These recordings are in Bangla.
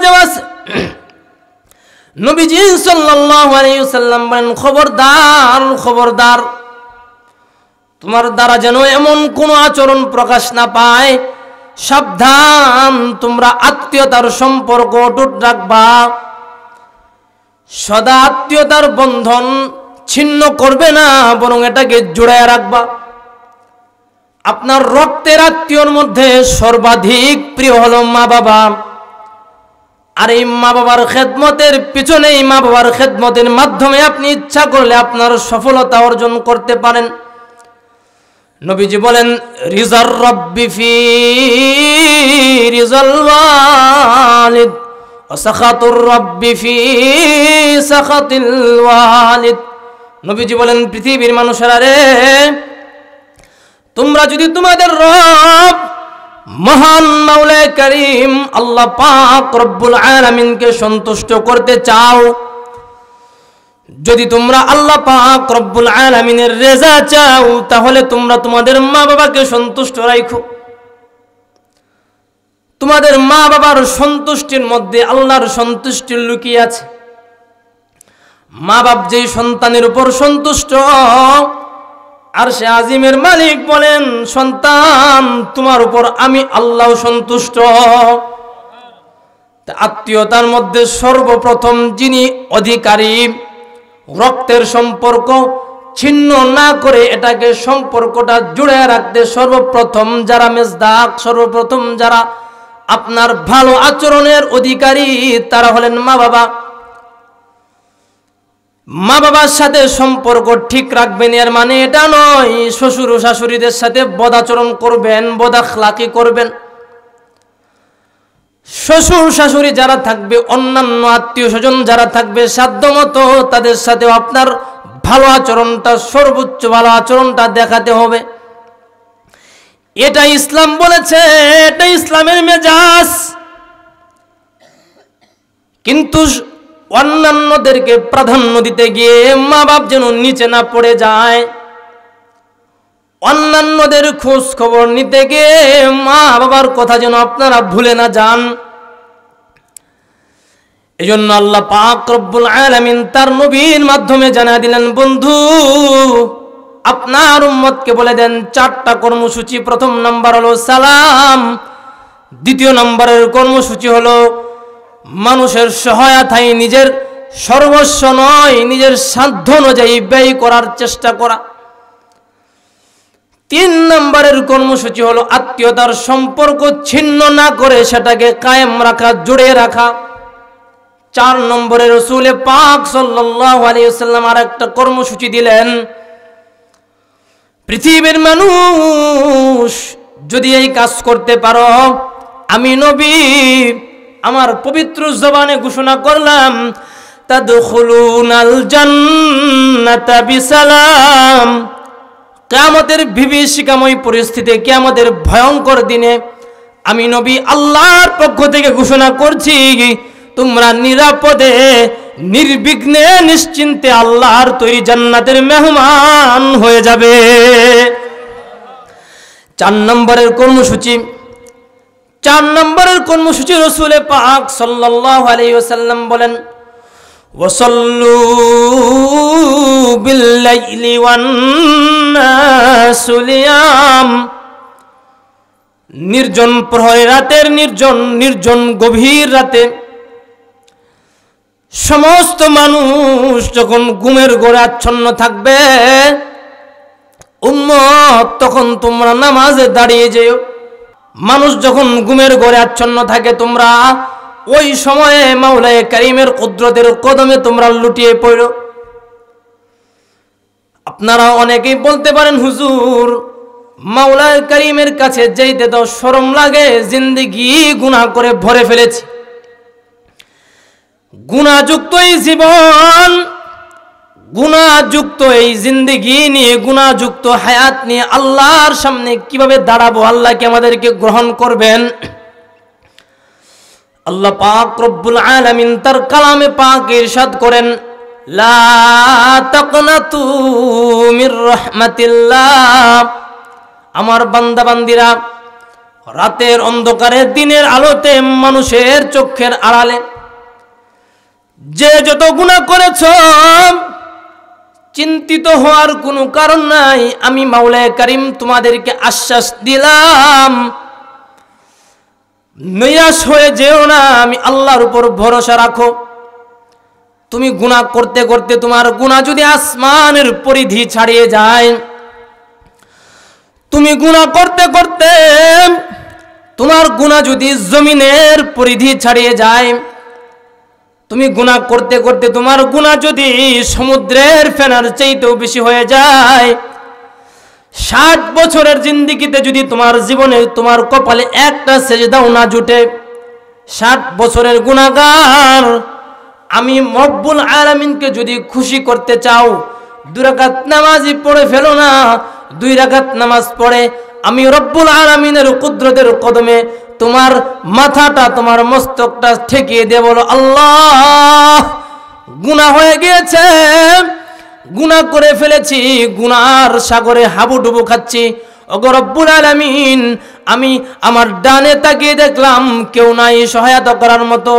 মাঝেও আছে। নবীজি সাল্লাল্লাহু আলাইহি ওয়াসাল্লাম বলেন, খবরদার খবরদার, তোমার দ্বারা যেন এমন কোনো আচরণ প্রকাশ না পায়, সাবধান, তোমরা আত্মীয়তার সম্পর্ক অটুট রাখবা, সদা আত্মীয়তার বন্ধন ছিন্ন করবে না, বরং এটাকে জোড়ায় রাখবা। আপনার রক্তের আত্মীয়র মধ্যে সর্বাধিক প্রিয় হলো মা বাবা, আর এই মা বাবার খেদমতের পিছনে, এই মা বাবার খেদমতের মাধ্যমে আপনি ইচ্ছা করলে আপনার সফলতা অর্জন করতে পারেন। নবীজি বলেন, রিজার রব্বি ফি রিজাল ওয়ালিদ ওয়া সাখাতুর রব্বি ফি সাখাতিল ওয়ালিদ। নবীজি বলেন, পৃথিবীর মানুষেরা রে, তোমরা যদি তোমাদের রব মহান মাওলা কারীম আল্লাহ পাক রব্বুল আলামিনকে সন্তুষ্ট করতে চাও, যদি তোমরা আল্লাহ পাক রব্বুল আলামিনের রেজা চাও, তাহলে তোমরা তোমাদের মা বাবাকে সন্তুষ্ট রাখো। তোমাদের মা বাবার সন্তুষ্টির মধ্যে আল্লাহর সন্তুষ্টি লুকিয়ে আছে। মা বাপ যেই সন্তানের উপর সন্তুষ্ট, আর সে আজিমের মালিক বলেন, সন্তান তোমার উপর আমি আল্লাহ সন্তুষ্ট। আত্মীয়তার মধ্যে সর্বপ্রথম যিনি অধিকারী, রক্তের সম্পর্ক ছিন্ন না করে এটাকে সম্পর্কটা জুড়ে রাখতে সর্বপ্রথম যারা মেজদাক, সর্বপ্রথম যারা আপনার ভালো আচরণের অধিকারী, তারা হলেন মা বাবা। মা বাবার সাথে সম্পর্ক ঠিক রাখবেন, এর মানে এটা নয় শ্বশুর ও শাশুড়িদের সাথে বদাচরণ করবেন, বদাখলাকি করবেন। শ্বশুর শাশুড়ি যারা থাকবে, অন্যান্য আত্মীয় স্বজন যারা থাকবে, সাধ্যমতো তাদের সাথে আপনার ভালো আচরণটা, সর্বোচ্চ ভালো আচরণটা দেখাতে হবে। এটা ইসলাম বলেছে, এটা ইসলামের মেজাজ। কিন্তু অন্যান্যদেরকে প্রাধান্য দিতে গিয়ে মা বাপ যেন নিচে না পড়ে যায়, অন্যান্যদের খোঁজ খবর নিতে গিয়ে মা বাবার কথা যেন আপনারা ভুলে না যান। এজন্য আল্লাহ পাক রব্বুল আলামিন তার নবীর মাধ্যমে জানা দিলেন, বন্ধু আপনার উম্মতকে বলে দেন 4টা কর্মসূচি। প্রথম নাম্বার হলো সালাম, দ্বিতীয় নম্বরের কর্মসূচি হলো মানুষের সহায়তায় নিজের সর্বস্ব নয়, নিজের সাধ্য অনুযায়ী ব্যয় করার চেষ্টা করা। 3 নম্বরের কর্মসূচি হলো আত্মীয়তার সম্পর্ক ছিন্ন না করে সেটাকে কায়েম রাখা, জুড়ে রাখা। 4 নম্বরে রাসূল পাক সাল্লাল্লাহু আলাইহি ওয়াসাল্লাম আরেকটা কর্মসূচি দিলেন, পৃথিবীর মানুষ যদি এই কাজ করতে পারো, আমি নবী আমার পবিত্র জবানে ঘোষণা করলাম, তাদখুলুনাল জান্নাতা বিসালাম। কিয়ামতের বিভীষিকাময় পরিস্থিতি, কিয়ামতের ভয়ঙ্কর দিনে আমি নবী আল্লাহর পক্ষ থেকে ঘোষণা করছি, তোমরা নিরাপদে নির্বিঘ্নে নিশ্চিন্তে আল্লাহর তৈরি জান্নাতের মেহমান হয়ে যাবে। 4 নম্বরের কর্মসূচি রাসূল পাক সাল্লাল্লাহু আলাইহি ওয়াসাল্লাম বলেন, ওয়াসাল্লু বিল্লাইলি ওয়ান নাসু নিয়াম। নির্জন প্রহরে, রাতের নির্জন গভীর রাতে সমস্ত মানুষ যখন ঘুমের ঘোরে আচ্ছন্ন থাকবে, উম্মত তখন তোমরা নামাজে দাঁড়িয়ে যেও। মানুষ যখন ঘুমের ঘোরে আচ্ছন্ন থাকে, তোমরা ওই সময়ে মাওলায়ে কারীমের কুদরতের কদমে তোমরা লুটিয়ে পড়ো। আপনারা অনেকেই বলতে পারেন, হুজুর মাওলায়ে কারীমের কাছে যাইতে তো শরম লাগে, জিন্দেগি গুনাহ করে ভরে ফেলেছি। গুনাহযুক্ত এই জীবন, গুনাহযুক্ত এই জিন্দেগি নিয়ে, গুনাহযুক্ত হায়াত নিয়ে আল্লাহর সামনে কিভাবে দাঁড়াবো? আল্লাহ কি আমাদেরকে গ্রহণ করবেন? আল্লাহ পাক রব্বুল আলামিন তার কালামে পাক ইরশাদ করেন, লা তাকনাতু মির রাহমাতিল্লাহ। আমার বান্দা বান্দিরা, রাতের অন্ধকারে দিনের আলোতে মানুষের চোখের আড়ালে যে যত গুনাহ করেছ চিন্তিত হওয়ার কোনো কারণ নাই। আমি মাওলায়ে কারীম তোমাদেরকে আশ্বাস দিলাম, নিরাশ হয়ে যেও না, আমি আল্লাহর উপর ভরসা রাখো। তুমি গুনাহ করতে করতে তোমার গুনাহ যদি আসমানের পরিধি ছাড়িয়ে যায়, তুমি গুনাহ করতে করতে তোমার গুনাহ যদি জমিনের পরিধি ছাড়িয়ে যায়, তুমি গুনাহ করতে করতে তোমার গুনাহ যদি সমুদ্রের ফেনার চাইতেও বেশি হয়ে যায়, 60 বছরের জিন্দেগিতে যদি তোমার জীবনে তোমার কপালে একটা সেজদাও না জুটে, 60 বছরের গুনাহগার আমি রব্বুল আলামিনকে যদি খুশি করতে চাও, 2 রাকাত নামাজই পড়ে ফেলো না, 2 রাকাত নামাজ পড়ে আমি রব্বুল আলামিনের কুদরতের কদমে তোমার মাথাটা তোমার মস্তকটা ঠেকিয়ে দিয়ে বলো, আল্লাহ গুনাহ হয়ে গিয়েছে, গুনাহ করে ফেলেছি, গুনার সাগরে হাবুডুবু খাচ্ছি। ওগো রব্বুল আলামিন, আমি আমার ডানে তাকিয়ে দেখলাম কেউ নাই সহায়তা করার মতো,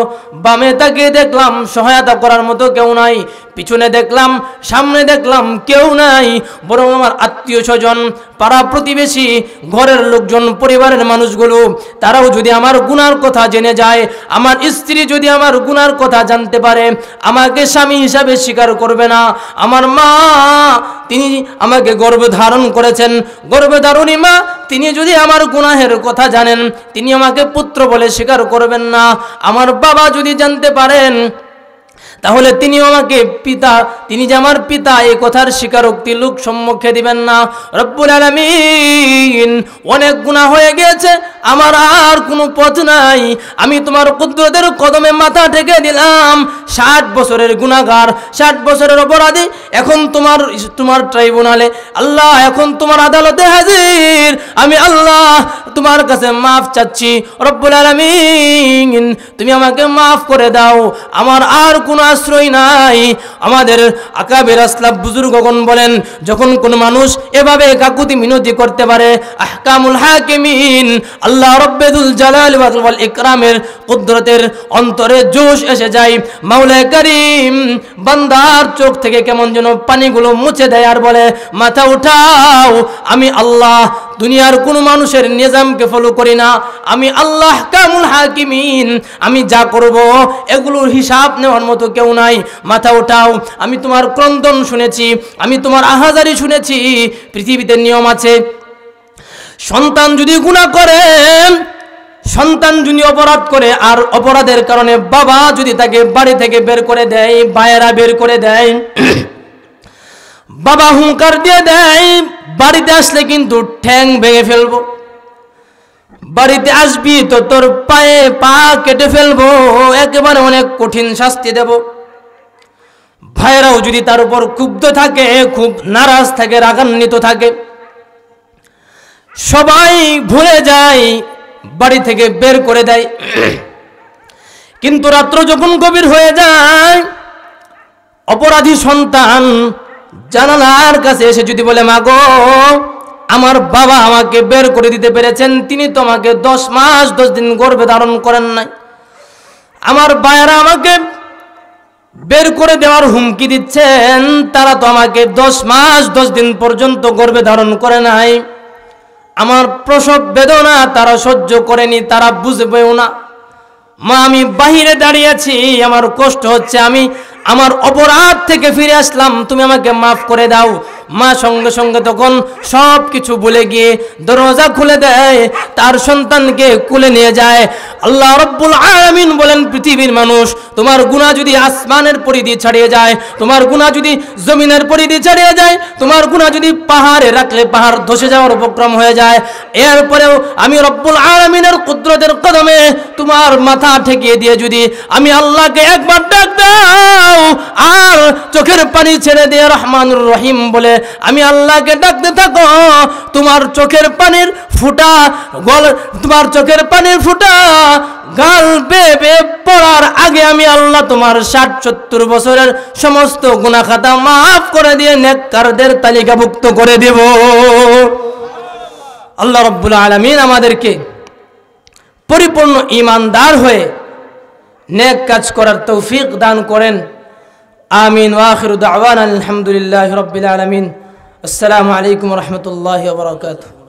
বামে তাকিয়ে দেখলাম সহায়তা করার মতো কেউ নাই, পিছনে দেখলাম সামনে দেখলাম কেউ নাই, বরং আমার আত্মীয় স্বজন পাড়া প্রতিবেশী ঘরের লোকজন পরিবারের মানুষগুলো তারাও যদি আমার গুনার কথা জেনে যায়, আমার স্ত্রী যদি আমার গুনার কথা জানতে পারে, আমাকে স্বামী হিসাবে স্বীকার করবে না। আমার মা, তিনি আমাকে গর্ভে ধারণ করেছেন, গর্ভে ধারণী মা, তিনি যদি আমার গুনাহের কথা জানেন, তিনি আমাকে পুত্র বলে স্বীকার করবেন না। আমার বাবা যদি জানতে পারেন, তাহলে তিনি আমাকে পিতা, তিনি যে আমার পিতা এই কথার স্বীকারোক্তি লোক সম্মুখে দিবেন না। রব্বুল আলামিন, অনেক গুনাহ হয়ে গেছে, আমার আর কোনো পথ নাই, আমি তোমার কুদরতের কদমে মাথা ঠেকে দিলাম। 60 বছরের গুনাহগার, 60 বছরের অপরাধী এখন তোমার ট্রাইব্যুনালে আল্লাহ, এখন তোমার আদালতে হাজির, আমি আল্লাহ তোমার কাছে মাফ চাচ্ছি। রব্বুল আলামিন, তুমি আমাকে মাফ করে দাও, আমার আর কোনো আশ্রয় নাই। আমাদের আকাবের আসলাফ বুজুর্গগণ বলেন, যখন কোন মানুষ এভাবে কাকুতি মিনতি করতে পারে, আহকামুল হাকিমিন আল্লাহ রব্বুল জালাল ওয়াল ইকরামের কুদরতের অন্তরে জোশ এসে যায়। মাওলায়ে কারীম বান্দার চোখ থেকে কেমন যেন পানিগুলো মুছে দেয় আর বলে, মাথা উঠাও, আমি আল্লাহ দুনিয়ার কোনো মানুষের নিজামকে ফলো করি না, আমি আল্লাহ কামুল হাকিমিন, আমি যা করব এগুলোর হিসাব নেওয়ার মতো কেউ নাই। মাথা উঠাও, আমি তোমার ক্রন্দন শুনেছি, আমি তোমার আহাজারি শুনেছি। পৃথিবীতে নিয়ম আছে, সন্তান যদি গুনাহ করে, সন্তান যদি অপরাধ করে আর অপরাধের কারণে বাবা যদি তাকে বাড়ি থেকে বের করে দেয়, ভাইয়েরা বের করে দেয়, বাবা হুঙ্কার দিয়ে দেয়, বাড়িতে আসলে কিন্তু ঠ্যাং ভেঙে ফেলবো, বাড়িতে আসবি তো তোর পায়ে পা কেটে ফেলবো, একেবারে অনেক কঠিন শাস্তি দেব। ভাইয়েরাও যদি তার উপর ক্ষুব্ধ থাকে, খুব নারাজ থাকে, রাগান্বিত থাকে, সবাই ভুলে যায়, বাড়ি থেকে বের করে দেয়। কিন্তু রাত্র যখন গভীর হয়ে যায়, অপরাধী সন্তান জানালার কাছে এসে যদি বলে, মা গো, আমার বাবা আমাকে বের করে দিতে পেরেছেন, তিনি তো আমাকে 10 মাস 10 দিন গর্ভে ধারণ করেন নাই, আমার ভাইয়েরা আমাকে বের করে দেওয়ার হুমকি দিচ্ছেন, তারা তো আমাকে 10 মাস 10 দিন পর্যন্ত গর্ভে ধারণ করে নাই, আমার প্রসব বেদনা তারা সহ্য করেনি, তারা বুঝবেও না। মা, আমি বাহিরে দাঁড়িয়ে আছি, আমার কষ্ট হচ্ছে, আমি আমার অপরাধ থেকে ফিরে আসলাম, তুমি আমাকে মাফ করে দাও। মা সঙ্গে সঙ্গে তখন সব কিছু ভুলে গিয়ে দরজা খুলে দেয়, তার সন্তানকে কোলে নিয়ে যায়। আল্লাহ রব্বুল আলামিন বলেন, পৃথিবীর মানুষ, তোমার গুনাহ যদি আসমানের পরিধি ছাড়িয়ে যায়, তোমার গুনাহ যদি জমিনের পরিধি ছাড়িয়ে যায়, তোমার গুনাহ যদি পাহাড়ে রাখলে পাহাড় ধসে যাওয়ার উপক্রম হয়ে যায়, এরপরেও আমি রব্বুল আলামিনের কুদরতের কদমে তোমার মাথা ঠেকিয়ে দিয়ে যদি আমি আল্লাহকে একবার ডাক দাও আর চোখের পানি ছেড়ে দিয়ে রহমানুর রহিম বলে আমি আল্লাহকে ডাকতে থাকো, তোমার চোখের পানির ফুটা তোমার চোখের পানির ফুটা গাল বেয়ে পড়ার আগে আমি আল্লাহ তোমার 60-70 বছরের সমস্ত গুনাহ খাতা মাফ করে দিয়ে নেককারদের তালিকাভুক্ত করে দেব। আল্লাহ রাব্বুল আলামিন আমাদেরকে পরিপূর্ণ ঈমানদার হয়ে নেক কাজ করার তৌফিক দান করেন। আমিন। ওয়া আখিরু দাওয়ানা আলহামদুলিল্লাহি রাব্বিল আলামিন। আসসালামু আলাইকুম ওয়া রাহমাতুল্লাহি ওয়া বারাকাতুহু।